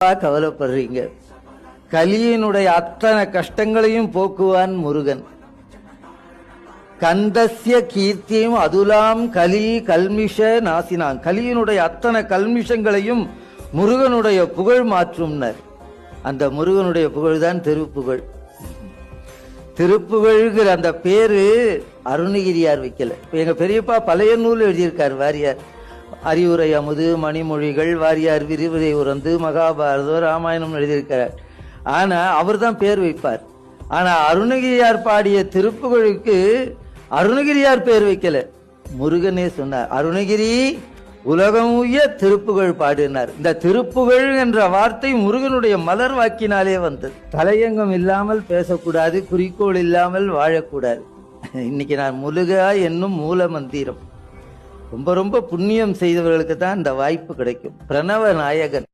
கவலைப்படுறீங்க? கலியினுடைய அத்தனை கஷ்டங்களையும் போக்குவான் முருகன். கந்தஸ்ய கீர்த்தியும் அதுலாம் கலி கல்மிஷ நாசினான். கலியினுடைய அத்தனை கல்மிஷங்களையும் முருகனுடைய புகழ் மாற்றும்னர். அந்த முருகனுடைய புகழ்தான் திருப்புகழ். திருப்புகழ்கிற அந்த பேரு அருணகிரியார் வைக்கல. எங்க பெரியப்பா பழைய நூல் எழுதியிருக்கார் வாரியார். அறிவுரை அமுது, மணிமொழிகள், வாரியார் விரிவுரை உறந்து, மகாபாரதம், ராமாயணம் எழுதியிருக்கிறார். ஆனா அவர் தான் பேர் வைப்பார். ஆனா அருணகிரியார் பாடிய திருப்புகழுக்கு அருணகிரியார் பேர் வைக்கல, முருகனே சொன்னார். அருணகிரி உலகம் உய்ய திருப்புகழ் பாடினார். இந்த திருப்புகழ் என்ற வார்த்தை முருகனுடைய மலர் வாக்கினாலே வந்தது. தலையங்கம் இல்லாமல் பேசக்கூடாது, குறிக்கோள் இல்லாமல் வாழக்கூடாது. இன்னைக்கு நான் முருகா என்னும் மூல மந்திரம். ரொம்ப ரொம்ப புண்ணியம் செய்தவர்களுக்கு தான் இந்த வாய்ப்பு கிடைக்கும். பிரணவ நாயகன்